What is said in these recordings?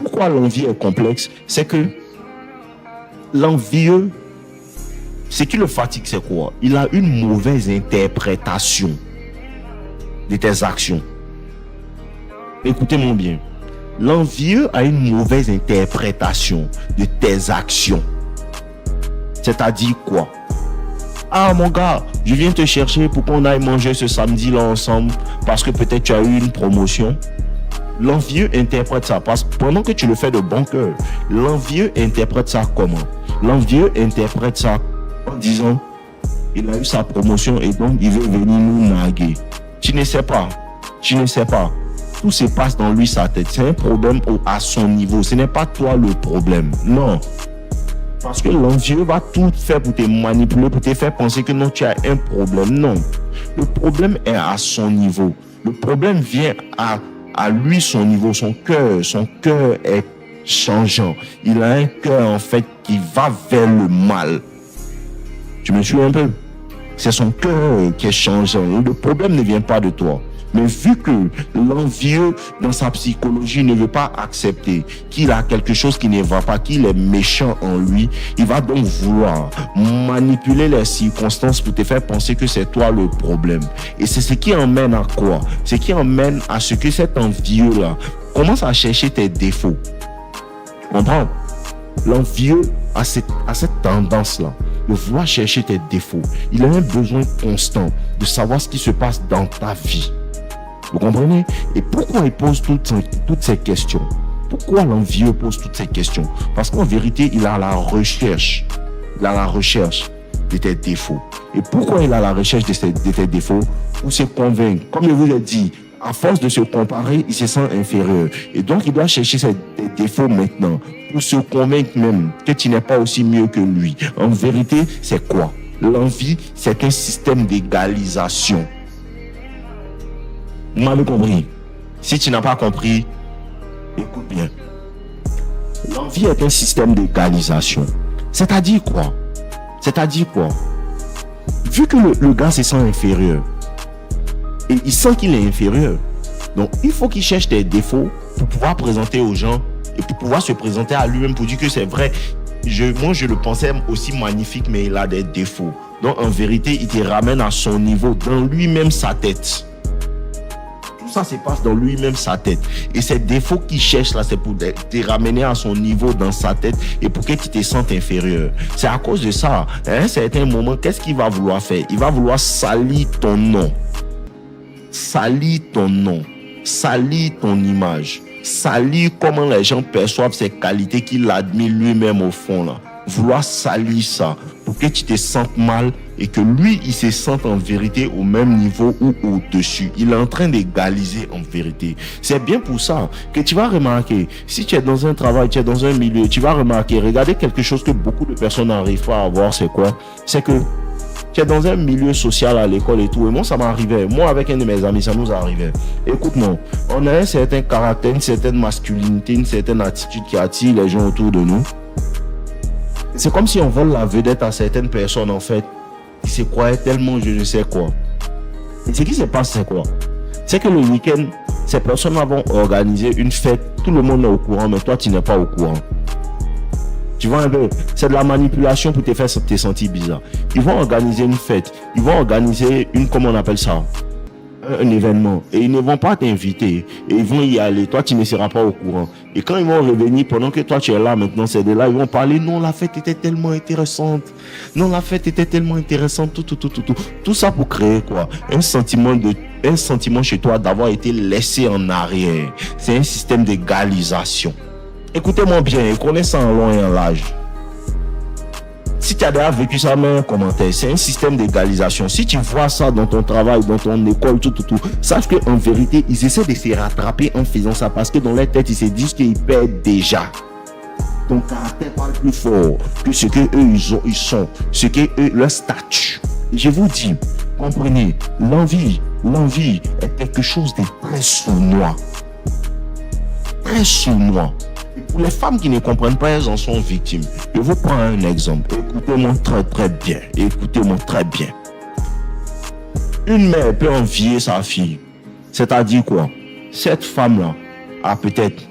Pourquoi l'envie est complexe? C'est que l'envieux, ce qui le fatigue, c'est quoi? Il a une mauvaise interprétation de tes actions. Écoutez-moi bien. L'envieux a une mauvaise interprétation de tes actions. C'est-à-dire quoi? Ah mon gars, je viens te chercher pour qu'on aille manger ce samedi-là ensemble parce que peut-être tu as eu une promotion. L'envieux interprète ça parce que pendant que tu le fais de bon cœur, l'envieux interprète ça comment? L'envieux interprète ça en disant il a eu sa promotion et donc il veut venir nous narguer. Tu ne sais pas. Tout se passe dans lui, sa tête. C'est un problème à son niveau. Ce n'est pas toi le problème. Non. Parce que l'envieux va tout faire pour te manipuler, pour te faire penser que non, tu as un problème. Non. Le problème est à son niveau. Le problème vient à lui, son niveau, son cœur. Son cœur est changeant. Il a un cœur, en fait, qui va vers le mal. Tu me suis un peu? C'est son cœur qui est changeant. Le problème ne vient pas de toi. Mais vu que l'envieux, dans sa psychologie, ne veut pas accepter qu'il a quelque chose qui ne va pas, qu'il est méchant en lui, il va donc vouloir manipuler les circonstances pour te faire penser que c'est toi le problème. Et c'est ce qui emmène à quoi? Ce qui emmène à ce que cet envieux-là commence à chercher tes défauts. Tu comprends? L'envieux a cette tendance-là de vouloir chercher tes défauts. Il a un besoin constant de savoir ce qui se passe dans ta vie. Vous comprenez? Et pourquoi il pose toutes ces questions? Pourquoi l'envieux pose toutes ces questions? Parce qu'en vérité, il a la recherche. Il a la recherche de tes défauts. Et pourquoi il a la recherche de tes défauts? Pour se convaincre. Comme je vous ai dit, à force de se comparer, il se sent inférieur. Et donc, il doit chercher ses défauts maintenant pour se convaincre même que tu n'es pas aussi mieux que lui. En vérité, c'est quoi? L'envie, c'est un système d'égalisation. Vous m'avez compris? Si tu n'as pas compris, écoute bien. L'envie est un système d'égalisation. C'est-à-dire quoi? Vu que le gars se sent inférieur, et il sent qu'il est inférieur, donc il faut qu'il cherche des défauts pour pouvoir présenter aux gens et pour pouvoir se présenter à lui-même pour dire que c'est vrai. Moi, je le pensais aussi magnifique, mais il a des défauts. Donc, en vérité, il te ramène à son niveau, dans lui-même sa tête. Tout ça se passe dans lui-même sa tête. Et ces défauts qu'il cherche là, c'est pour te ramener à son niveau dans sa tête et pour que tu te sentes inférieur. C'est à cause de ça, à un certain moment, qu'est-ce qu'il va vouloir faire? Il va vouloir salir ton nom. Salir ton nom. Salir ton image. Salir comment les gens perçoivent ses qualités qu'il admire lui-même au fond là. Vouloir salir ça pour que tu te sentes mal et que lui, il se sente en vérité au même niveau ou au-dessus. Il est en train d'égaliser en vérité. C'est bien pour ça que tu vas remarquer, si tu es dans un travail, tu es dans un milieu, tu vas remarquer, regardez quelque chose que beaucoup de personnes n'arrivent pas à voir, c'est quoi? C'est que tu es dans un milieu social à l'école et tout. Et moi, ça m'arrivait. Moi, avec un de mes amis, ça nous arrivait. Écoute-moi, on a un certain caractère, une certaine masculinité, une certaine attitude qui attire les gens autour de nous. C'est comme si on vole la vedette à certaines personnes, en fait, qui se croyaient tellement je ne sais quoi. Et ce qui se passe, c'est quoi? C'est que le week-end, ces personnes vont organiser une fête. Tout le monde est au courant, mais toi, tu n'es pas au courant. Tu vois un peu, c'est de la manipulation pour te faire te sentir bizarre. Ils vont organiser une fête, ils vont organiser comment on appelle ça? Un événement. Et ils ne vont pas t'inviter. Et ils vont y aller. Toi, tu ne seras pas au courant. Et quand ils vont revenir, pendant que toi, tu es là maintenant, c'est de là, ils vont parler. Non, la fête était tellement intéressante. Non, la fête était tellement intéressante. Tout ça pour créer quoi? Un sentiment chez toi d'avoir été laissé en arrière. C'est un système d'égalisation. Écoutez-moi bien, et connaissez en long et en large. Si tu as déjà vécu ça, mets un commentaire. C'est un système d'égalisation. Si tu vois ça dans ton travail, dans ton école, sache qu'en vérité, ils essaient de se rattraper en faisant ça parce que dans leur tête, ils se disent qu'ils perdent déjà. Ton caractère parle plus fort que ce que eux ils sont, ce que eux, leur statut. Je vous dis, comprenez, l'envie est quelque chose de très sournois. Très sournois. Pour les femmes qui ne comprennent pas, elles en sont victimes. Je vous prends un exemple. Écoutez-moi très bien. Écoutez-moi très bien. Une mère peut envier sa fille. C'est-à-dire quoi? Cette femme-là a peut-être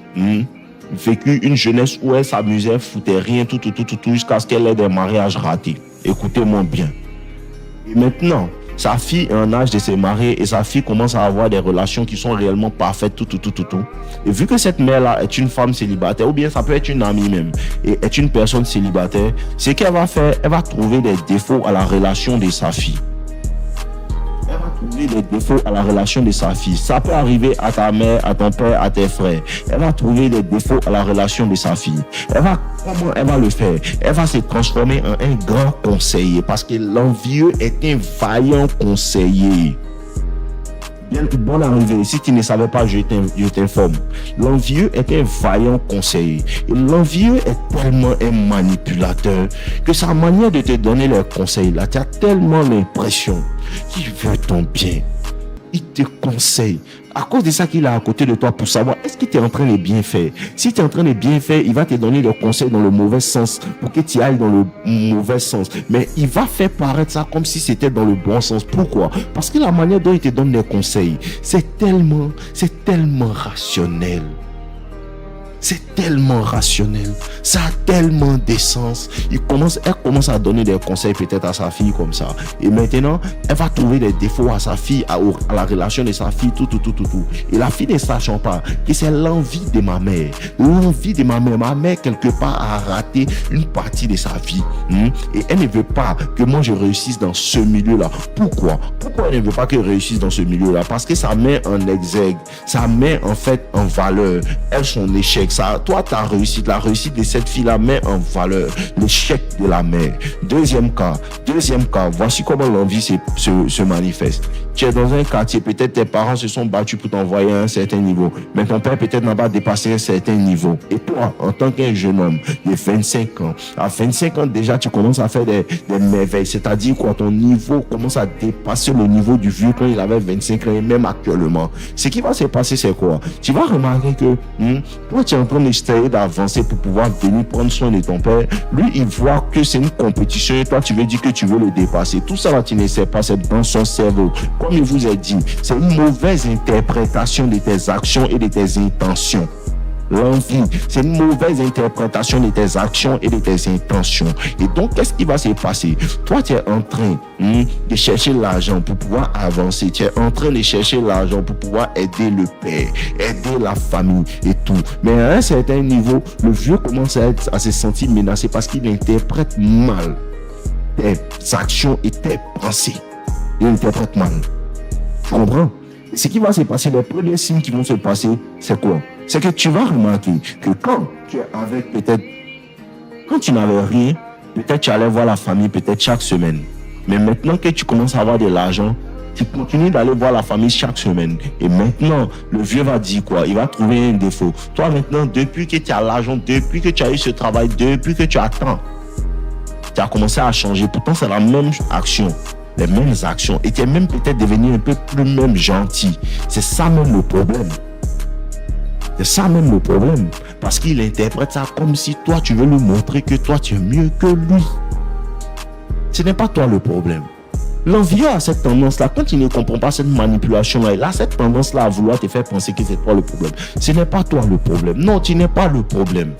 vécu une jeunesse où elle s'amusait, foutait rien, tout, jusqu'à ce qu'elle ait des mariages ratés. Écoutez-moi bien. Et maintenant, sa fille est en âge de se marier et sa fille commence à avoir des relations qui sont réellement parfaites, tout. Et vu que cette mère-là est une femme célibataire, ou bien ça peut être une amie même, et est une personne célibataire, ce qu'elle va faire, elle va trouver des défauts à la relation de sa fille. Elle va trouver des défauts à la relation de sa fille. Ça peut arriver à ta mère, à ton père, à tes frères. Elle va trouver des défauts à la relation de sa fille. Comment elle va le faire? Elle va se transformer en un grand conseiller parce que l'envieux est un vaillant conseiller. Bonne arrivée. Si tu ne savais pas, je t'informe. L'envieux est un vaillant conseiller. Et l'envieux est tellement un manipulateur que sa manière de te donner les conseils, là, tu as tellement l'impression qu'il veut ton bien. Il te conseille. À cause de ça qu'il est à côté de toi pour savoir est-ce que tu es en train de bien faire. Si tu es en train de bien faire, il va te donner des conseils dans le mauvais sens pour que tu ailles dans le mauvais sens. Mais il va faire paraître ça comme si c'était dans le bon sens. Pourquoi? Parce que la manière dont il te donne des conseils, c'est tellement rationnel. C'est tellement rationnel, ça a tellement d'essence. Elle commence à donner des conseils peut-être à sa fille comme ça. Et maintenant, elle va trouver des défauts à sa fille, à la relation de sa fille, tout. Et la fille ne sachant pas que c'est l'envie de ma mère. L'envie de ma mère. Ma mère, quelque part, a raté une partie de sa vie. Et elle ne veut pas que moi je réussisse dans ce milieu-là. Pourquoi elle ne veut pas que je réussisse dans ce milieu-là? Parce que ça met en exergue, ça met en fait en valeur, elle, son échec. Ça, toi, ta réussite, la réussite de cette fille-là met en valeur l'échec de la mère. Deuxième cas, voici comment l'envie se manifeste. Tu es dans un quartier, peut-être tes parents se sont battus pour t'envoyer à un certain niveau, mais ton père peut-être n'a pas dépassé un certain niveau. Et toi, en tant qu'un jeune homme de 25 ans, à 25 ans déjà, tu commences à faire des merveilles. C'est-à-dire quoi, ton niveau commence à dépasser le niveau du vieux quand il avait 25 ans et même actuellement. Ce qui va se passer, c'est quoi? Tu vas remarquer que toi, tu es en train d'essayer d'avancer pour pouvoir venir prendre soin de ton père. Lui, il voit que c'est une compétition et toi, tu veux dire que tu veux le dépasser. Tout ça, là, tu ne sais pas, c'est dans son cerveau. Comme je vous ai dit, c'est une mauvaise interprétation de tes actions et de tes intentions. L'envie, c'est une mauvaise interprétation de tes actions et de tes intentions. Et donc, qu'est-ce qui va se passer? Toi, tu es en train de chercher l'argent pour pouvoir avancer. Tu es en train de chercher l'argent pour pouvoir aider le père, aider la famille et tout. Mais à un certain niveau, le vieux commence à se sentir menacé parce qu'il interprète mal tes actions et tes pensées. Il interprète mal. Tu comprends? Ce qui va se passer, les premiers signes qui vont se passer, c'est quoi? C'est que tu vas remarquer que quand tu es avec quand tu n'avais rien, peut-être tu allais voir la famille peut-être chaque semaine. Mais maintenant que tu commences à avoir de l'argent, tu continues d'aller voir la famille chaque semaine. Et maintenant, le vieux va dire quoi? Il va trouver un défaut. Toi maintenant, depuis que tu as l'argent, depuis que tu as eu ce travail, depuis que tu attends, tu as commencé à changer. Pourtant, c'est la même action. Les mêmes actions. Et tu es même peut-être devenu un peu plus même gentil. C'est ça même le problème. C'est ça même le problème. Parce qu'il interprète ça comme si toi, tu veux lui montrer que toi, tu es mieux que lui. Ce n'est pas toi le problème. L'envieux a cette tendance-là. Quand il ne comprend pas cette manipulation-là, il a cette tendance-là à vouloir te faire penser que c'est toi le problème. Ce n'est pas toi le problème. Non, tu n'es pas le problème.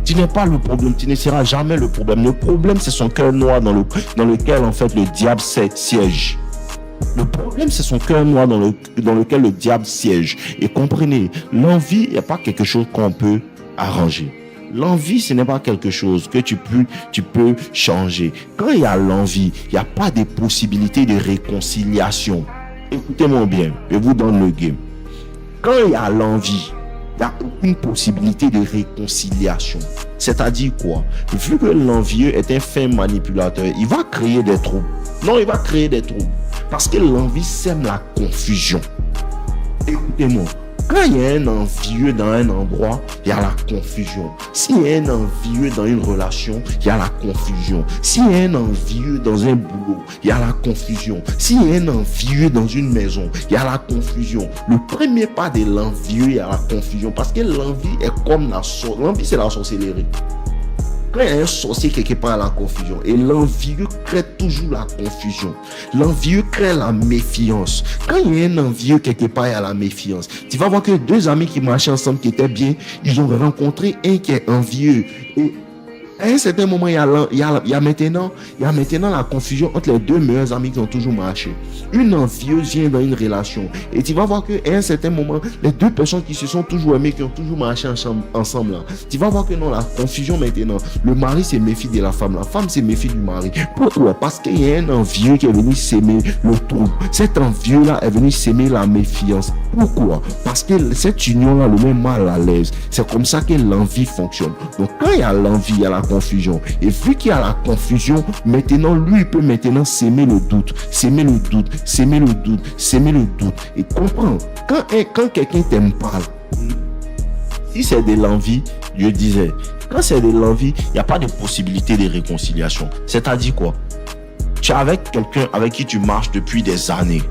Tu n'es pas le problème, tu ne seras jamais le problème. Le problème, c'est son cœur noir dans lequel, en fait, le diable siège. Le problème, c'est son cœur noir dans lequel le diable siège. Et comprenez, l'envie n'est pas quelque chose qu'on peut arranger. L'envie, ce n'est pas quelque chose que tu peux changer. Quand il y a l'envie, il n'y a pas de possibilité de réconciliation. Écoutez-moi bien, je vous donne le game. Quand il y a l'envie, il n'y a aucune possibilité de réconciliation. C'est-à-dire quoi? Vu que l'envieux est un fin manipulateur, il va créer des troubles. Non, il va créer des troubles. Parce que l'envie sème la confusion. Écoutez-moi. Quand il y a un envieux dans un endroit, il y a la confusion. S'il y a un envieux dans une relation, il y a la confusion. S'il y a un envieux dans un boulot, il y a la confusion. S'il y a un envieux dans une maison, il y a la confusion. Le premier pas de l'envieux, il y a la confusion. Parce que l'envie est comme l'envie, c'est la sorcellerie. Quand il y a un sorcier quelque part à la confusion, et l'envieux crée toujours la confusion. L'envieux crée la méfiance. Quand il y a un envieux quelque part, il y a la méfiance. Tu vas voir que deux amis qui marchaient ensemble, qui étaient bien, ils ont rencontré un qui est envieux. Et à un certain moment, il y a maintenant la confusion entre les deux meilleurs amis qui ont toujours marché. Une envieuse vient dans une relation. Et tu vas voir qu'à un certain moment, les deux personnes qui se sont toujours aimées, qui ont toujours marché ensemble, là, tu vas voir que non, la confusion maintenant, le mari se méfie de la femme se méfie du mari. Pourquoi? Parce qu'il y a un envieux qui est venu s'aimer le trouble. Cet envieux-là est venu s'aimer la méfiance. Pourquoi? Parce que cette union-là le met mal à l'aise. C'est comme ça que l'envie fonctionne. Donc quand il y a l'envie, il y a la confusion. Et vu qu'il y a la confusion, maintenant, lui, il peut maintenant s'aimer le doute. Et comprends, quand quelqu'un t'aime pas, si c'est de l'envie, Dieu disait, quand c'est de l'envie, il n'y a pas de possibilité de réconciliation. C'est-à-dire quoi? Tu es avec quelqu'un avec qui tu marches depuis des années.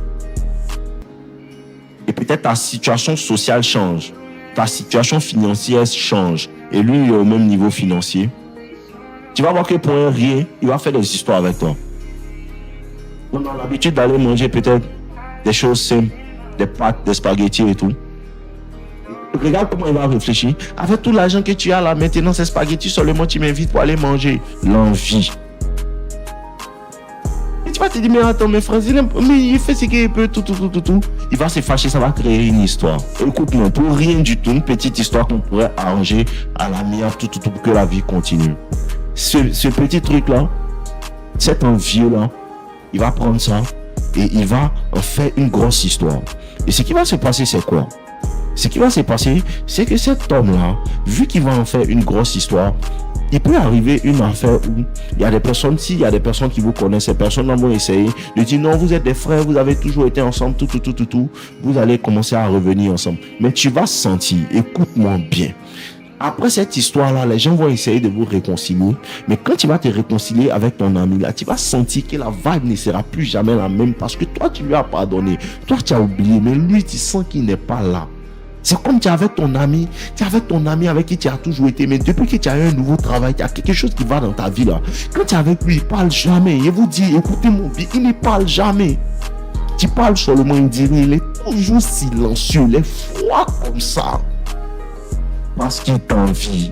Et peut-être ta situation sociale change. Ta situation financière change. Et lui, il est au même niveau financier. Tu vas voir que pour un rien, il va faire des histoires avec toi. On a l'habitude d'aller manger peut-être des choses simples, des pâtes, des spaghettis et tout. Regarde comment il va réfléchir. Avec tout l'argent que tu as là, maintenant, ces spaghettis seulement tu m'invites pour aller manger. L'envie. Et tu vas te dire, mais attends, mes frères, il fait ce qu'il peut, tout. Il va se fâcher, ça va créer une histoire. Écoute-moi, pour rien du tout, une petite histoire qu'on pourrait arranger à la mienne, tout, pour que la vie continue. Ce petit truc-là, cet envieux-là, il va prendre ça et il va en faire une grosse histoire. Et ce qui va se passer, c'est quoi? Ce qui va se passer, c'est que cet homme-là, vu qu'il va en faire une grosse histoire, il peut arriver une affaire où il y a des personnes, s'il y a des personnes qui vous connaissent, ces personnes-là vont essayer de dire non, vous êtes des frères, vous avez toujours été ensemble, tout, vous allez commencer à revenir ensemble. Mais tu vas sentir, écoute-moi bien. Après cette histoire-là, les gens vont essayer de vous réconcilier. Mais quand tu vas te réconcilier avec ton ami là, tu vas sentir que la vibe ne sera plus jamais la même parce que toi, tu lui as pardonné. Toi, tu as oublié, mais lui, tu sens qu'il n'est pas là. C'est comme tu es avec ton ami avec qui tu as toujours été, mais depuis que tu as eu un nouveau travail, il y a quelque chose qui va dans ta vie là. Quand tu es avec lui, il ne parle jamais. Il vous dit, écoutez mon vie, il ne parle jamais. Tu parles seulement, il est toujours silencieux, il est froid comme ça. Parce qu'il t'envie.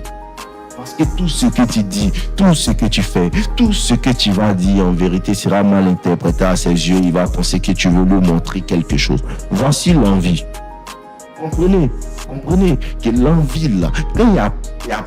Parce que tout ce que tu dis, tout ce que tu fais, tout ce que tu vas dire en vérité sera mal interprété à ses yeux. Il va penser que tu veux lui montrer quelque chose. Voici l'envie. Comprenez que l'envie là, quand il y a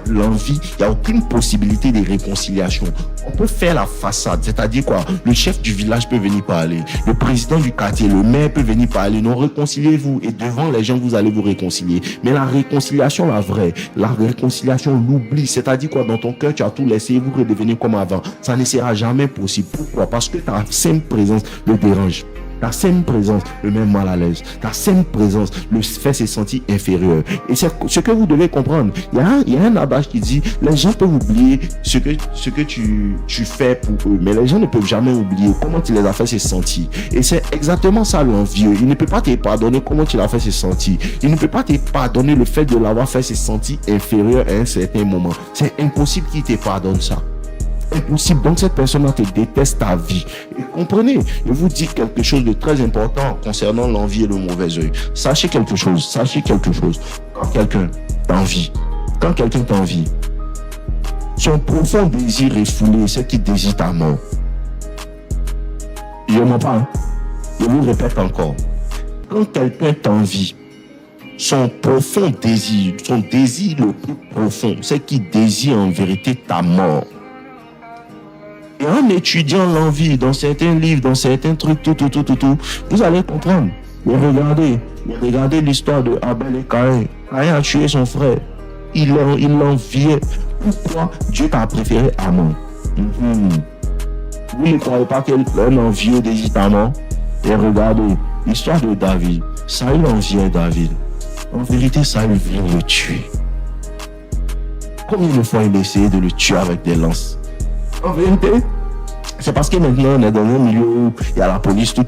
l'envie, il n'y a aucune possibilité de réconciliation. On peut faire la façade, c'est-à-dire quoi? Le chef du village peut venir parler, le président du quartier, le maire peut venir parler, non, réconciliez-vous et devant les gens vous allez vous réconcilier. Mais la réconciliation, la vraie, la réconciliation, l'oubli, c'est-à-dire quoi? Dans ton cœur tu as tout laissé, vous redevenez comme avant. Ça ne sera jamais possible. Pourquoi? Parce que ta simple présence le dérange. Ta simple présence le met mal à l'aise. Ta simple présence le fait se sentir inférieur. Et c'est ce que vous devez comprendre. Il y a un adage qui dit, les gens peuvent oublier ce que tu fais pour eux, mais les gens ne peuvent jamais oublier comment tu les as fait se sentir. Et c'est exactement ça l'envieux. Il ne peut pas te pardonner comment tu l'as fait se sentir. Il ne peut pas te pardonner le fait de l'avoir fait se sentir inférieur à un certain moment. C'est impossible qu'il te pardonne ça. Impossible. Donc cette personne-là te déteste ta vie. Et comprenez, je vous dis quelque chose de très important concernant l'envie et le mauvais œil. Sachez quelque chose. Quand quelqu'un t'envie, son profond désir refoulé, c'est qu'il désire ta mort. Je ne mens pas, hein? Je vous répète encore. Quand quelqu'un t'envie, son profond désir, son désir le plus profond, c'est qu'il désire en vérité ta mort. Et en étudiant l'envie dans certains livres, dans certains trucs, tout, vous allez comprendre. Mais regardez l'histoire de Abel et Caïn. Caïn a tué son frère. Il l'enviait. Pourquoi Dieu t'a préféré à mort? Vous ne croyez pas qu'un envieux désire ta mort? Et regardez l'histoire de David. Saül enviait David. En vérité, Saül voulait le tuer. Combien de fois il essayait de le tuer avec des lances? En vérité, c'est parce que maintenant on est dans un milieu où il y a la police, tout.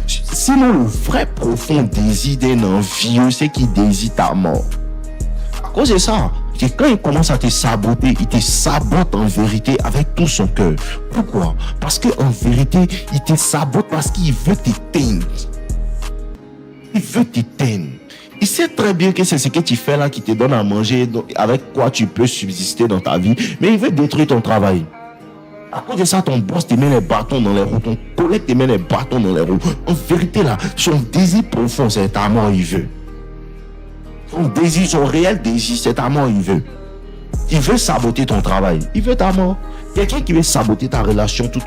Sinon, le vrai profond désir d'un envieux, c'est qu'il désire ta mort. À cause de ça, Et quand il commence à te saboter, il te sabote en vérité avec tout son cœur. Pourquoi? Parce qu'en vérité, il te sabote parce qu'il veut t'éteindre. Il veut t'éteindre. Il sait très bien que c'est ce que tu fais là qui te donne à manger, avec quoi tu peux subsister dans ta vie, mais il veut détruire ton travail. À cause de ça, ton boss te met les bâtons dans les roues, ton collègue te met les bâtons dans les roues. En vérité là, son désir profond, c'est ta mort, il veut. Son désir, son réel désir, c'est ta mort, il veut. Il veut saboter ton travail, il veut ta mort. Quelqu'un qui veut saboter ta relation, tout.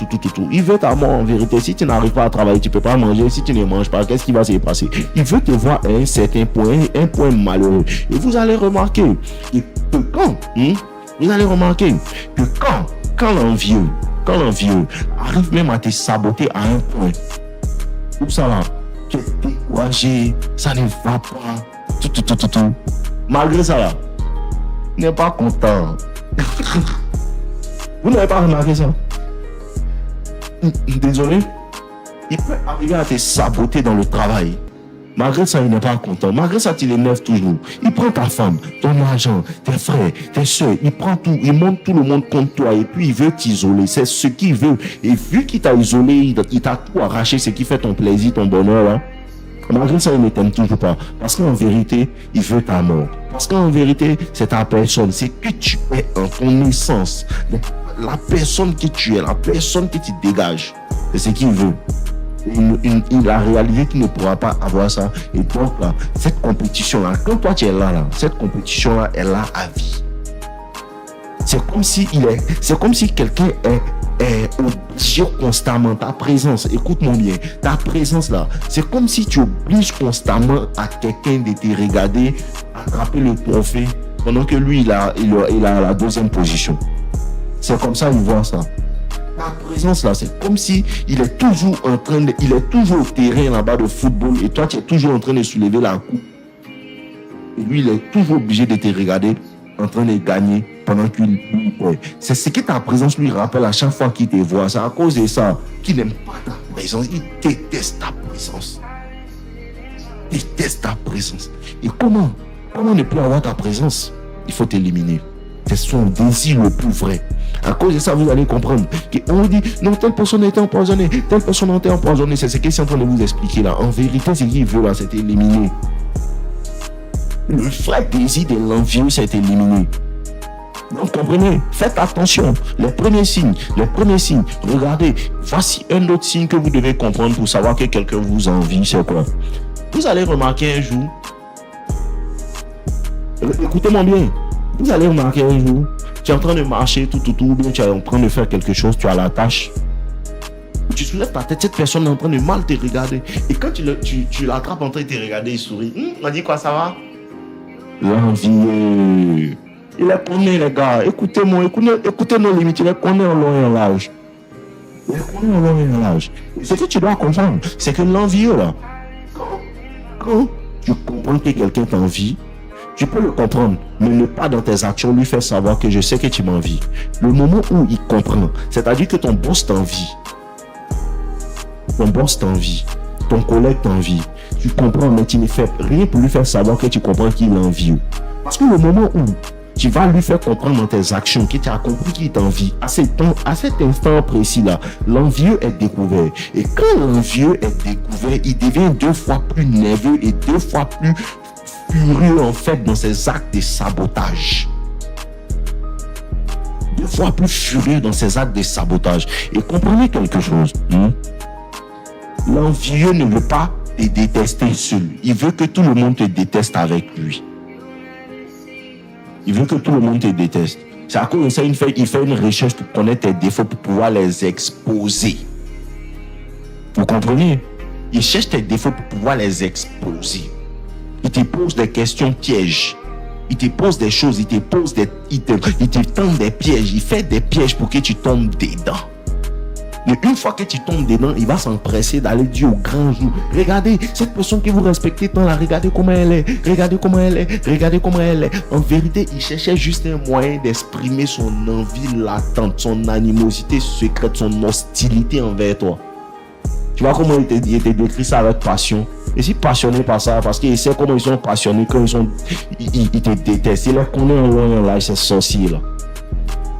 Il veut ta mort en vérité. Si tu n'arrives pas à travailler, tu ne peux pas manger. Si tu ne manges pas, qu'est-ce qui va se passer? Il veut te voir à un certain point, un point malheureux. Et vous allez remarquer que quand l'envieux arrive même à te saboter à un point, où ça va, tu es découragé, ça ne va pas, tout. Malgré ça là, il n'est pas content. Vous n'avez pas remarqué ça? Désolé. Il peut arriver à te saboter dans le travail. Malgré ça, il n'est pas content. Malgré ça, tu l'énerves toujours. Il prend ta femme, ton argent, tes frères, tes soeurs. Il prend tout. Il monte tout le monde contre toi. Et puis, il veut t'isoler. C'est ce qu'il veut. Et vu qu'il t'a isolé, il t'a tout arraché. Ce qui fait ton plaisir, ton bonheur. Hein? Malgré ça, il ne t'aime toujours pas. Parce qu'en vérité, il veut ta mort. Parce qu'en vérité, c'est ta personne. C'est que tu es en ton essence. La personne que tu es, la personne que tu dégages, c'est ce qu'il veut. Il a réalisé qu'il ne pourra pas avoir ça. Et donc là, cette compétition-là, quand toi tu es là, cette compétition-là est là à vie. C'est comme si quelqu'un est obligé constamment. Ta présence, écoute-moi bien, ta présence là, c'est comme si tu obliges constamment à quelqu'un de te regarder, attraper le trophée, pendant que lui, il a la deuxième position. C'est comme ça qu'il voit ça. Ta présence là, c'est comme si il est toujours au terrain là-bas de football et toi tu es toujours en train de soulever la coupe. Et lui, il est toujours obligé de te regarder en train de gagner pendant qu'il ouais. C'est ce que ta présence lui rappelle à chaque fois qu'il te voit. C'est à cause de ça qu'il n'aime pas ta présence. Il déteste ta présence. Il déteste ta présence. Et comment ne plus avoir ta présence? Il faut t'éliminer. C'est son désir le plus vrai. À cause de ça, vous allez comprendre qu'on dit non, telle personne a été empoisonnée, telle personne a été empoisonnée. C'est ce qu'il est en train de vous expliquer là. En vérité, ce qu'il veut là, c'est éliminer. Le vrai désir de l'envieux, c'est éliminé. Donc comprenez, faites attention. Les premiers signes. Regardez, voici un autre signe que vous devez comprendre pour savoir que quelqu'un vous envie, c'est quoi? Vous allez remarquer un jour. Écoutez-moi bien. Vous allez remarquer un jour, tu es en train de marcher, tout, bien tu es en train de faire quelque chose, tu as la tâche. Tu soulèves ta tête, cette personne est en train de mal te regarder. Et quand tu l'attrapes en train de te regarder, il sourit. On dit quoi, ça va? L'envieux. Il les connaît, les gars. Écoutez-moi, écoutez nos limites. Il les connaît en long et en large. Ce que tu dois comprendre, c'est que l'envieux, là, quand tu comprends que quelqu'un t'envie, tu peux le comprendre, mais ne pas dans tes actions lui faire savoir que je sais que tu m'envies. Le moment où il comprend, c'est-à-dire que ton boss t'envie, ton collègue t'envie, tu comprends, mais tu ne fais rien pour lui faire savoir que tu comprends qu'il envie. Parce que le moment où tu vas lui faire comprendre dans tes actions que tu as compris qu'il t'envie, à cet instant précis-là, l'envieux est découvert. Et quand l'envieux est découvert, il devient 2 fois plus nerveux et 2 fois plus furieux en fait dans ses actes de sabotage. 2 fois plus furieux dans ses actes de sabotage. Et comprenez quelque chose. L'envieux ne veut pas te détester seul. Il veut que tout le monde te déteste avec lui. Il veut que tout le monde te déteste. C'est à cause de ça qu'il fait une recherche pour connaître tes défauts, pour pouvoir les exposer. Vous comprenez? Il cherche tes défauts pour pouvoir les exposer. Il te pose des questions pièges. Il te pose des choses, il te tend des pièges. Il fait des pièges pour que tu tombes dedans. Mais une fois que tu tombes dedans, il va s'empresser d'aller dire au grand jour. Regardez, cette personne que vous respectez tant là, regardez comment elle est. En vérité, il cherchait juste un moyen d'exprimer son envie latente, son animosité secrète, son hostilité envers toi. Tu vois comment il te décrit ça avec passion? Je suis passionné par ça parce qu'il sait comment ils sont passionnés quand ils te détestent. Il les connaît en long et en large, ces sorciers là.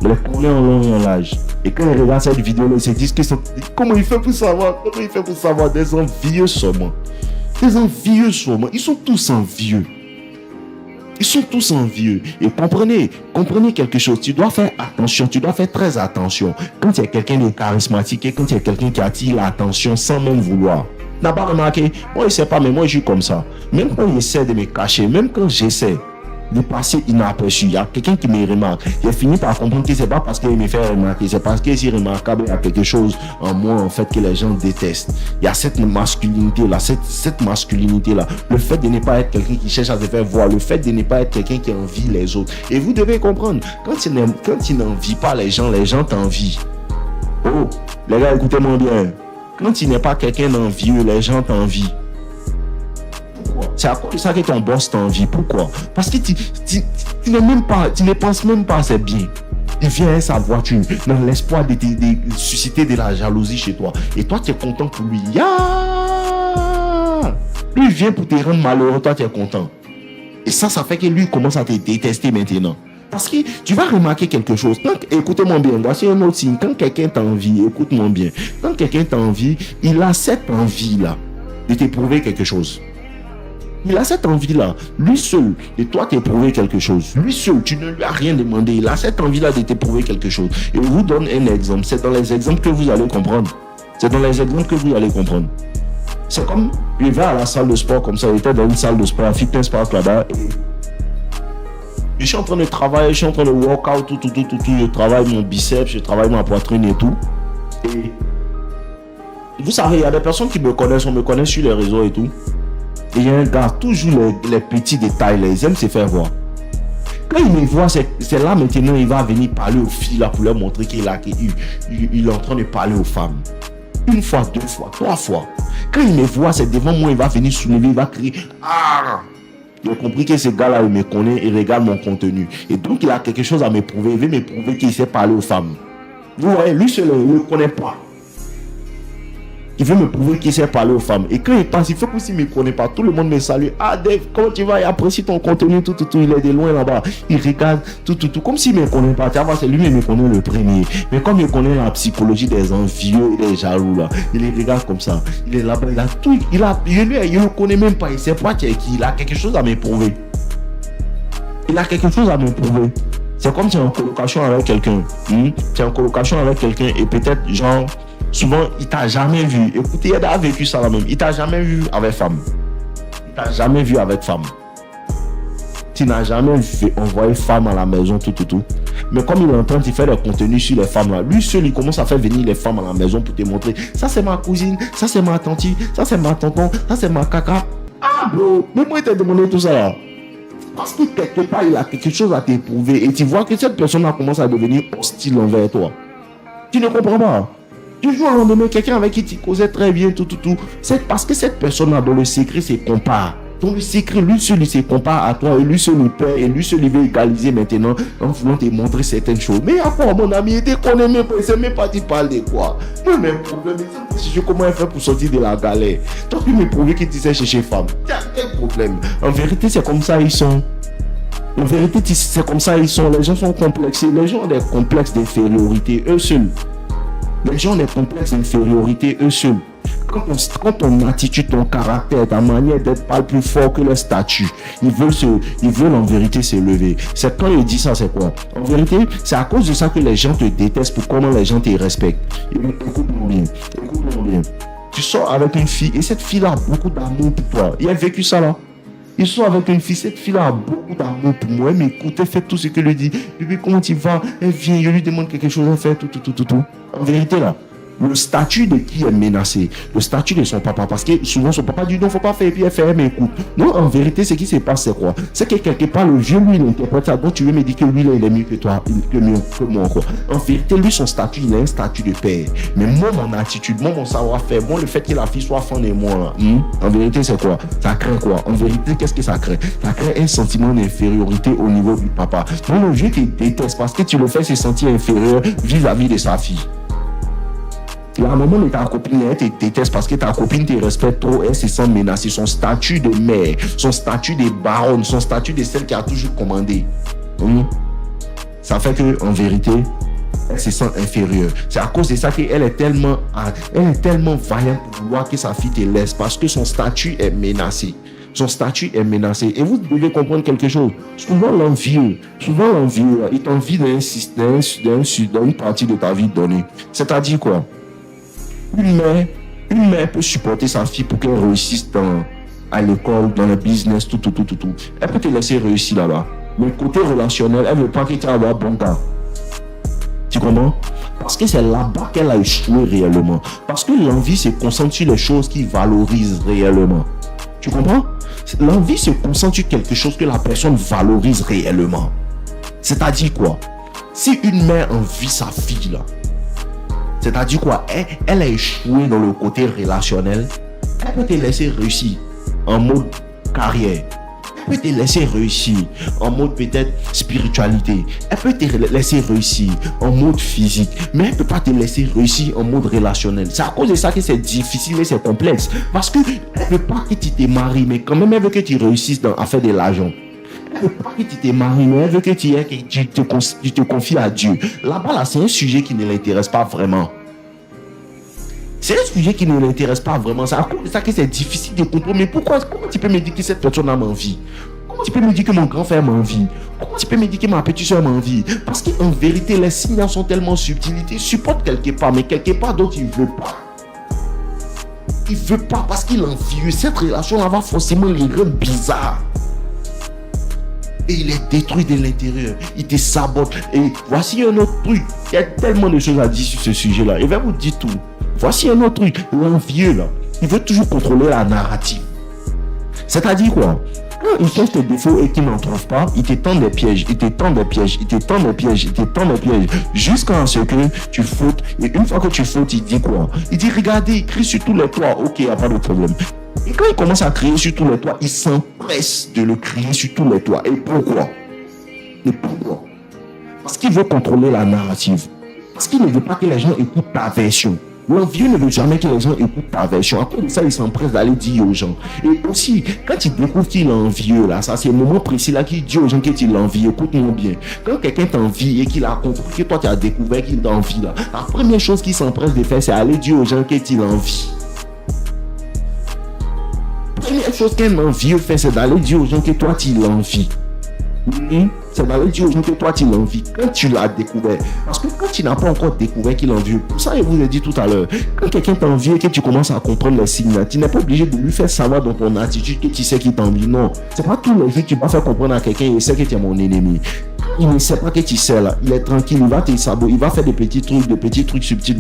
Il les connaît en long et en large. Et quand ils regardent cette vidéo là, ils se disent comment il fait pour savoir? Comment il fait pour savoir? Des envieux seulement. Des envieux seulement. Ils sont tous envieux. Ils sont tous envieux. Et comprenez quelque chose. Tu dois faire attention. Tu dois faire très attention. Quand il y a quelqu'un de charismatique et quand il y a quelqu'un qui attire l'attention sans même vouloir. N'a pas remarqué? Moi, je ne sais pas, mais moi, je suis comme ça. Même quand j'essaie de me cacher, même quand j'essaie de passer inaperçu, il y a quelqu'un qui me remarque. J'ai fini par comprendre que ce n'est pas parce qu'il me fait remarquer, c'est parce que c'est remarquable, il y a quelque chose en moi, en fait, que les gens détestent. Il y a cette masculinité-là, cette masculinité-là. Le fait de ne pas être quelqu'un qui cherche à se faire voir, le fait de ne pas être quelqu'un qui envie les autres. Et vous devez comprendre, quand tu n'envies pas les gens t'envient. Oh, les gars, écoutez-moi bien. Quand tu n'es pas quelqu'un d'envieux, les gens t'envient. Pourquoi? C'est à cause de ça que ton boss t'envie. Pourquoi? Parce que tu ne penses même pas à ses biens. Il vient à sa voiture dans l'espoir de susciter de la jalousie chez toi. Et toi, tu es content pour lui. Lui, il vient pour te rendre malheureux. Toi, tu es content. Et ça fait que lui commence à te détester maintenant. Parce que tu vas remarquer quelque chose. Écoutez-moi bien, voici un autre signe. Quand quelqu'un t'envie, écoute-moi bien. Quand quelqu'un t'envie, il a cette envie-là de t'éprouver quelque chose. Il a cette envie-là, lui seul, et toi t'éprouver quelque chose. Lui seul, tu ne lui as rien demandé. Il a cette envie-là de t'éprouver quelque chose. Et je vous donne un exemple. C'est dans les exemples que vous allez comprendre. C'est comme, je vais à la salle de sport comme ça. J'étais dans une salle de sport, un fitness park là-bas. Je suis en train de travailler, je suis en train de workout, tout. Je travaille mon biceps, je travaille ma poitrine et tout. Et vous savez, il y a des personnes qui me connaissent, on me connaît sur les réseaux et tout. Et il y a un gars, toujours les petits détails, ils aiment se faire voir. Quand il me voit, c'est là maintenant, il va venir parler aux filles là pour leur montrer qu'il est en train de parler aux femmes. Une fois, 2 fois, 3 fois. Quand il me voit, c'est devant moi, il va venir soulever, il va crier « Ah !» J'ai compris que ce gars-là, il me connaît, il regarde mon contenu. Et donc, il a quelque chose à me prouver. Il veut me prouver qu'il sait parler aux femmes. Vous voyez, lui seul, il ne le connaît pas. Il veut me prouver qu'il sait parler aux femmes. Et quand il passe, il fait comme s'il ne me connaît pas. Tout le monde me salue. Ah, Dave, comment tu vas? Il apprécie ton contenu, tout. Il est de loin là-bas. Il regarde, tout. Comme s'il ne me connaît pas. Tu vois, c'est lui qui me connaît le premier. Mais comme il connaît la psychologie des envieux et des jaloux, là, il les regarde comme ça. Il est là-bas, il a tout. Il ne le connaît même pas. Il ne sait pas qui est qui. Il a quelque chose à me prouver. C'est comme si tu es en colocation avec quelqu'un. Tu es en colocation avec quelqu'un et peut-être, genre, souvent, il t'a jamais vu. Écoutez, il a vécu ça là même. Il t'a jamais vu avec femme. Tu n'as jamais envoyé femme à la maison, tout. Mais comme il est en train de faire des contenus sur les femmes là, lui seul, il commence à faire venir les femmes à la maison pour te montrer. Ça, c'est ma cousine. Ça, c'est ma tante. Ça, c'est ma tonton. Ça, c'est ma caca. Ah, bro. Mais moi, il t'a demandé tout ça là. Parce que quelque part, il a quelque chose à t'éprouver. Et tu vois que cette personne-là commence à devenir hostile envers toi. Tu ne comprends pas. Du jour au lendemain, quelqu'un avec qui tu causais très bien, tout. C'est parce que cette personne-là, dans le secret, se compare. Dans le secret, lui seul, il se compare à toi. Et lui seul, il perd. Et lui seul, il veut égaliser maintenant en voulant te montrer certaines choses. Mais à quoi, mon ami, il te connaît même pas. Il ne sait même pas tu parles de quoi. Le même problème. Si je comment faire pour sortir de la galère. Toi, tu me prouves que tu sais chercher femme. Tu as quel problème? En vérité, c'est comme ça ils sont. En vérité, c'est comme ça ils sont. Les gens sont complexés. Les gens ont des complexes d'infériorité, eux seuls. Les gens ont des complexes d'infériorité, eux seuls. Quand ton attitude, ton caractère, ta manière d'être parle plus fort que leur statut, ils veulent en vérité s'élever. C'est quand ils disent ça, c'est quoi? En vérité, c'est à cause de ça que les gens te détestent pour comment les gens te respectent. Écoute-moi bien. Tu sors avec une fille et cette fille-là a beaucoup d'amour pour toi. Il a vécu ça là. Il sort avec une fille, cette fille-là a beaucoup d'amour pour moi. Elle m'écoute, elle fait tout ce que lui dit. Bébé, comment tu vas? Elle vient, je lui demande quelque chose, elle fait tout. En vérité, là, le statut de qui est menacé, le statut de son papa, parce que souvent son papa dit non, faut pas faire, et puis elle fait, mais écoute. Non, en vérité, ce qui se passe, c'est quoi? C'est que quelque part, le vieux, lui, il interprète ça. Donc, tu veux me dire que lui, là, il est mieux que toi, que moi, quoi. En vérité, lui, son statut, il a un statut de père. Mais moi, mon attitude, moi, mon savoir-faire, moi, le fait que la fille soit fan de moi, là, en vérité, c'est quoi? Ça crée quoi? En vérité, qu'est-ce que ça crée? Ça crée un sentiment d'infériorité au niveau du papa. Non, le vieux te déteste parce que tu le fais se sentir inférieur vis-à-vis de sa fille. La maman de ta copine, elle te déteste parce que ta copine te respecte trop, elle se sent menacée. Son statut de mère, son statut de baronne, son statut de celle qui a toujours commandé. Ça fait que, en vérité, elle se sent inférieure. C'est à cause de ça qu'elle est tellement vaillante pour vouloir que sa fille te laisse parce que son statut est menacé. Son statut est menacé. Et vous devez comprendre quelque chose. Souvent l'envieux, il t'envie dans une partie de ta vie donnée. C'est-à-dire quoi? Une mère peut supporter sa fille pour qu'elle réussisse à l'école, dans le business, tout. Elle peut te laisser réussir là-bas. Mais côté relationnel, elle ne veut pas que tu aies un bon gars. Tu comprends? Parce que c'est là-bas qu'elle a échoué réellement. Parce que l'envie se concentre sur les choses qui valorisent réellement. Tu comprends? L'envie se concentre sur quelque chose que la personne valorise réellement. C'est-à-dire quoi? Si une mère envie sa fille là, c'est-à-dire quoi? Elle a échoué dans le côté relationnel, elle peut te laisser réussir en mode carrière. Elle peut te laisser réussir en mode peut-être spiritualité. Elle peut te laisser réussir en mode physique. Mais elle ne peut pas te laisser réussir en mode relationnel. C'est à cause de ça que c'est difficile et c'est complexe. Parce qu'elle ne veut pas que tu te maries, mais quand même elle veut que tu réussisses à faire de l'argent. Elle ne veut pas que tu te maries, mais elle veut que tu te confies à Dieu. Là-bas, là, c'est un sujet qui ne l'intéresse pas vraiment. C'est un sujet qui ne l'intéresse pas vraiment. C'est à cause de ça que c'est difficile de comprendre. Mais pourquoi? Comment tu peux me dire que cette personne a envie? Comment tu peux me dire que mon grand frère m'a envie? Comment tu peux me dire que ma petite soeur m'a envie? Parce qu'en vérité, les signes sont tellement subtils. Il supporte quelque part, mais quelque part d'autre, il ne veut pas. Il ne veut pas parce qu'il est envieux. Cette relation-là va forcément les rendre bizarres. Et il est détruit de l'intérieur. Il te sabote. Et voici un autre truc. Il y a tellement de choses à dire sur ce sujet-là. Il va vous dire tout. Voici un autre truc. L'envieux, là, il veut toujours contrôler la narrative. C'est-à-dire quoi? Quand il cherche tes défauts et qu'il n'en trouve pas, il te tend des pièges, jusqu'à ce que tu fautes. Et une fois que tu fautes, il dit quoi? Il dit, regardez, il crie sur tous les toits. Ok, il n'y a pas de problème. Et quand il commence à crier sur tous les toits, il s'empresse de le crier sur tous les toits. Et pourquoi? Parce qu'il veut contrôler la narrative. Parce qu'il ne veut pas que les gens écoutent ta version. L'envieux ne veut jamais que les gens écoutent ta version. Après ça, il s'empresse d'aller dire aux gens. Et aussi, quand il découvre qu'il est envieux, là, ça c'est le moment précis là qu'il dit aux gens qu'il l'envie. Écoute-moi bien. Quand quelqu'un t'envie et qu'il a compris que toi tu as découvert qu'il t'envie là, la première chose qu'il s'empresse de faire, c'est aller dire aux gens qu'il envie. La première chose qu'un envieux fait, c'est d'aller dire aux gens que toi tu l'envies. C'est d'aller dire aux gens que toi tu l'envies quand tu l'as découvert. Parce que quand tu n'as pas encore découvert qu'il envie, pour ça je vous ai dit tout à l'heure, quand quelqu'un t'envie et que tu commences à comprendre les signes, tu n'es pas obligé de lui faire savoir dans ton attitude que tu sais qu'il t'envie. Non, c'est pas tous les jours que tu vas faire comprendre à quelqu'un il sait que tu es mon ennemi. Il ne sait pas que tu sais là, il est tranquille, il va te saboter, il va faire des petits trucs subtils.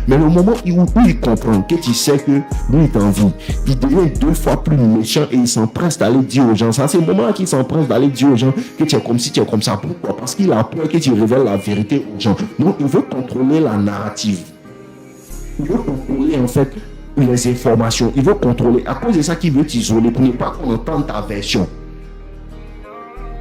Mais le moment où il comprend que tu sais que lui il t'envie, il devient 2 fois plus méchant et il s'empresse d'aller dire aux gens. Ça, c'est le moment là qu'il s'empresse d'aller dire aux gens que tu es comme si tu es comme ça. Pourquoi? Parce qu'il a peur que tu révèles la vérité aux gens. Donc il veut contrôler la narrative. Il veut contrôler en fait les informations. Il veut contrôler. À cause de ça qu'il veut t'isoler pour ne pas qu'on entende ta version.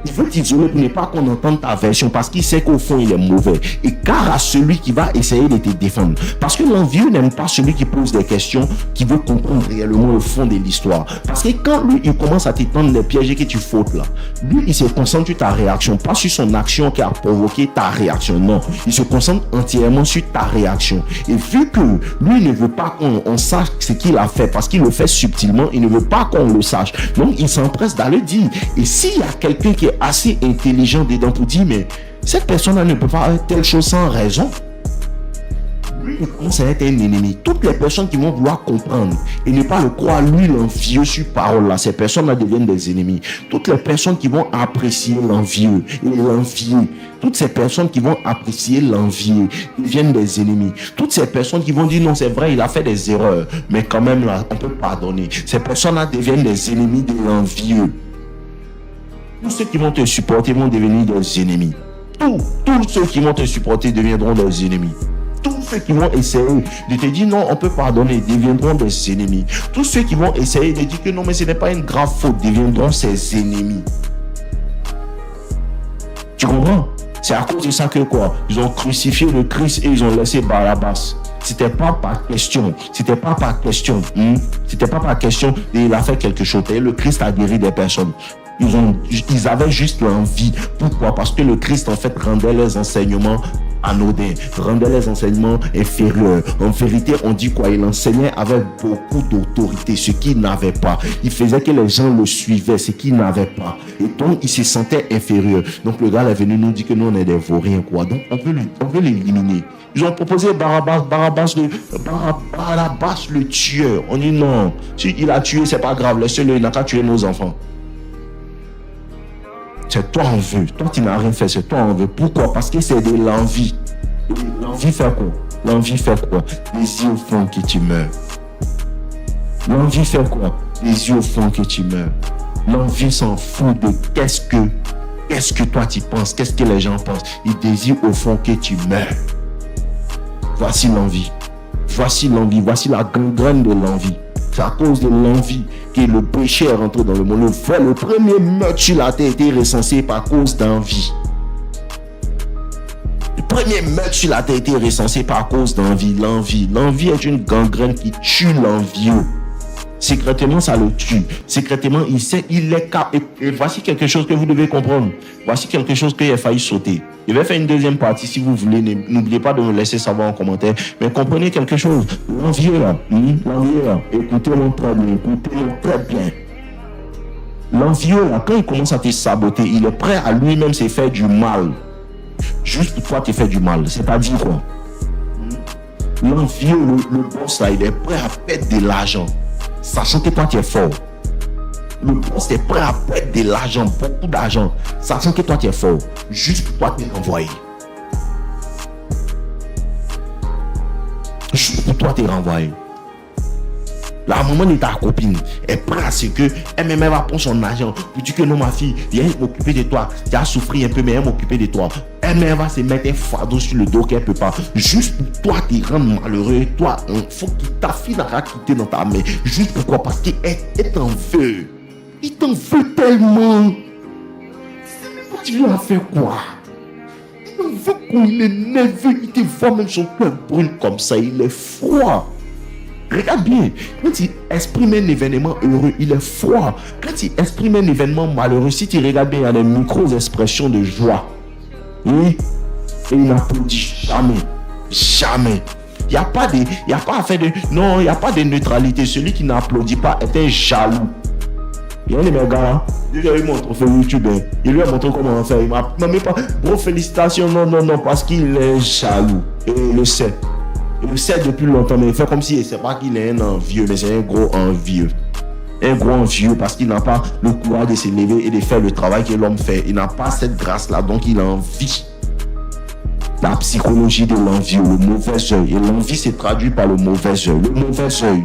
Il veut t'isoler pour ne pas qu'on entende ta version parce qu'il sait qu'au fond il est mauvais. Et car à celui qui va essayer de te défendre. Parce que l'envieux n'aime pas celui qui pose des questions, qui veut comprendre réellement le fond de l'histoire. Parce que quand lui il commence à t'étendre les pièges et que tu fautes là, lui il se concentre sur ta réaction, pas sur son action qui a provoqué ta réaction. Non, il se concentre entièrement sur ta réaction. Et vu que lui ne veut pas qu'on sache ce qu'il a fait parce qu'il le fait subtilement, il ne veut pas qu'on le sache. Donc il s'empresse d'aller dire. Et s'il y a quelqu'un qui est assez intelligent dedans pour dire mais cette personne-là ne peut pas faire telle chose sans raison, lui il commence à être un ennemi. Toutes les personnes qui vont vouloir comprendre et ne pas le croire, lui l'envieux sur parole là, ces personnes-là deviennent des ennemis. Toutes les personnes qui vont apprécier l'envieux et l'envier, toutes ces personnes qui vont apprécier l'envier deviennent des ennemis. Toutes ces personnes qui vont dire non c'est vrai il a fait des erreurs mais quand même là on peut pardonner, ces personnes-là deviennent des ennemis de l'envieux. Tous ceux qui vont te supporter vont devenir des ennemis. Tous ceux qui vont te supporter deviendront des ennemis. Tous ceux qui vont essayer de te dire non, on peut pardonner, deviendront des ennemis. Tous ceux qui vont essayer de dire que non, mais ce n'est pas une grave faute, deviendront ses ennemis. Tu comprends? C'est à cause de ça que quoi? Ils ont crucifié le Christ et ils ont laissé Barabbas. C'était pas par question. C'était pas par question. C'était pas par question. Et il a fait quelque chose. Et le Christ a guéri des personnes. Ils avaient juste l'envie. Pourquoi? Parce que le Christ, en fait, rendait les enseignements anodins, rendait les enseignements inférieurs. En vérité, on dit quoi? Il enseignait avec beaucoup d'autorité, ce qu'il n'avait pas. Il faisait que les gens le suivaient, ce qu'il n'avait pas. Et donc, il se sentait inférieur. Donc, le gars est venu nous dire que nous, on est des vauriens, quoi. Donc, on veut l'éliminer. Ils ont proposé Barabbas le tueur. On dit non. Si il a tué, c'est pas grave. Laissez-le, il n'a qu'à tuer nos enfants. C'est toi on veut. Toi, tu n'as rien fait, c'est toi on veut. Pourquoi? Parce que c'est de l'envie. L'envie fait quoi? L'envie fait quoi? Les yeux au fond que tu meurs. L'envie fait quoi? Les yeux au fond que tu meurs. L'envie s'en fout de qu'est-ce que toi tu penses, qu'est-ce que les gens pensent. Il désire au fond que tu meurs. Voici l'envie. Voici l'envie. Voici la gangrène de l'envie. C'est à cause de l'envie que le péché est rentré dans le monde. Le premier meurtre sur la terre était recensé par cause d'envie. Le premier meurtre sur la terre était recensé par cause d'envie. L'envie est une gangrène qui tue l'envieux. Secrètement, ça le tue. Secrètement, il sait, il est capable. Et voici quelque chose que vous devez comprendre. Voici quelque chose qu'il a failli sauter. Je vais faire une deuxième partie si vous voulez. N'oubliez pas de me laisser savoir en commentaire. Mais comprenez quelque chose. L'envieux là, écoutez-le très bien. L'envieux là, quand il commence à te saboter, il est prêt à lui-même se faire du mal. Juste pour toi te faire du mal. C'est-à-dire quoi? L'envieux, le boss là, il est prêt à perdre de l'argent. Sachant que toi tu es fort. Le boss est prêt à perdre de l'argent, beaucoup d'argent, sachant que toi tu es fort, juste pour toi te renvoyer. Juste pour toi te renvoyer. La maman de ta copine est prête à ce que elle-même va prendre son argent pour dire que non ma fille, viens m'occuper de toi. Tu as souffert un peu mais elle m'occuper de toi. Elle-même va se mettre un fardeau sur le dos qu'elle peut pas. Juste pour toi te rendre malheureux. Toi, il faut que ta fille n'a quitté dans ta main. Juste pourquoi? Parce qu'elle t'en veut. Il t'en veut tellement. Tu lui as fait quoi? Il t'en veut quoi? Il est nerveux. Il te voit même son cœur brûle comme ça. Il est froid. Regarde bien, quand il exprime un événement heureux, il est froid. Quand il exprime un événement malheureux, si tu regardes bien, il y a des micro-expressions de joie. Et il n'applaudit jamais. Jamais. Il n'y a pas à faire de... Non, il n'y a pas de neutralité. Celui qui n'applaudit pas est un jaloux. Il y a un de mes gars, il lui a eu mon trophée YouTube. Il lui a montré comment faire. Il m'a même pas... Bon, félicitations. Non, parce qu'il est jaloux. Et il le sait. Il le sait depuis longtemps, mais il fait comme si il ne sait pas qu'il est un envieux, mais c'est un gros envieux. Un gros envieux parce qu'il n'a pas le courage de se lever et de faire le travail que l'homme fait. Il n'a pas cette grâce-là, donc il a envie. La psychologie de l'envie, le mauvais œil. Et l'envie se traduit par le mauvais œil. Le mauvais œil.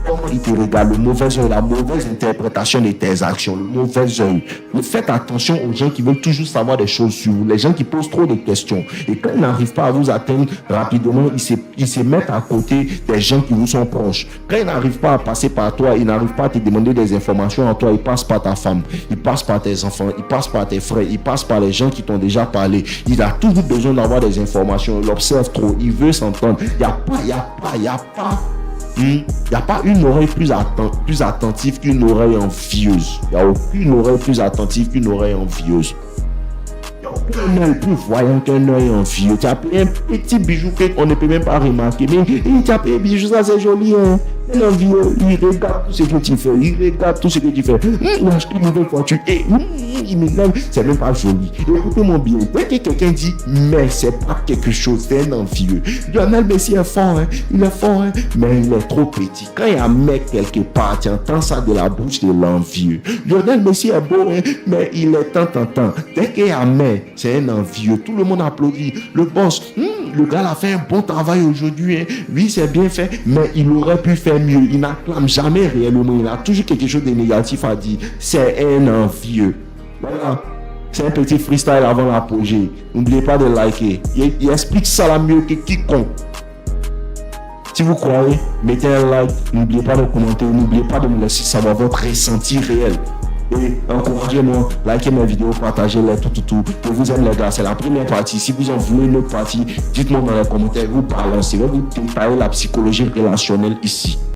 Comment il te regarde, le mauvais œil, la mauvaise interprétation de tes actions, le mauvais œil. Faites attention aux gens qui veulent toujours savoir des choses sur vous, les gens qui posent trop de questions. Et quand ils n'arrivent pas à vous atteindre rapidement, ils se mettent à côté des gens qui vous sont proches. Quand ils n'arrivent pas à passer par toi, ils n'arrivent pas à te demander des informations à toi, ils passent par ta femme, ils passent par tes enfants, ils passent par tes frères, ils passent par les gens qui t'ont déjà parlé. Il a toujours besoin d'avoir des informations, il observe trop, il veut s'entendre. Il n'y a pas une oreille plus attentive qu'une oreille envieuse. Il n'y a aucune oreille plus attentive qu'une oreille envieuse. Il n'y a aucun œil plus voyant qu'un œil envieux. Tu as pris un petit bijou qu'on ne peut même pas remarquer. Mais tu as pris un bijou, ça c'est joli. Hein? Un envieux, il regarde tout ce que tu fais. Il a acheté une nouvelle voiture. Et il m'énerve. C'est même pas joli. Écoutez-moi bien. Dès que quelqu'un dit, mais c'est pas quelque chose, c'est un envieux. Lionel Messi est fort, hein? Il est fort, hein? Mais il est trop petit. Quand il y a un mec quelque part, tu entends ça de la bouche de l'envieux. Lionel Messi est beau, hein? Mais il est tant. Dès qu'il y a un mec, c'est un envieux. Tout le monde applaudit. Le boss, le gars a fait un bon travail aujourd'hui. Hein? Lui, c'est bien fait, mais il aurait pu faire mieux. Il n'acclame jamais réellement. Il a toujours quelque chose de négatif à dire. C'est un envieux. Voilà. C'est un petit freestyle avant l'apogée. N'oubliez pas de liker. Il explique ça là mieux que quiconque. Si vous croyez, mettez un like. N'oubliez pas de commenter. N'oubliez pas de me laisser savoir votre ressenti réel. Et encouragez-moi, likez mes vidéos, partagez-les, tout. Je vous aime les gars, c'est la première partie. Si vous en voulez une autre partie, dites-moi dans les commentaires, vous balancez, vous détaillez la psychologie relationnelle ici.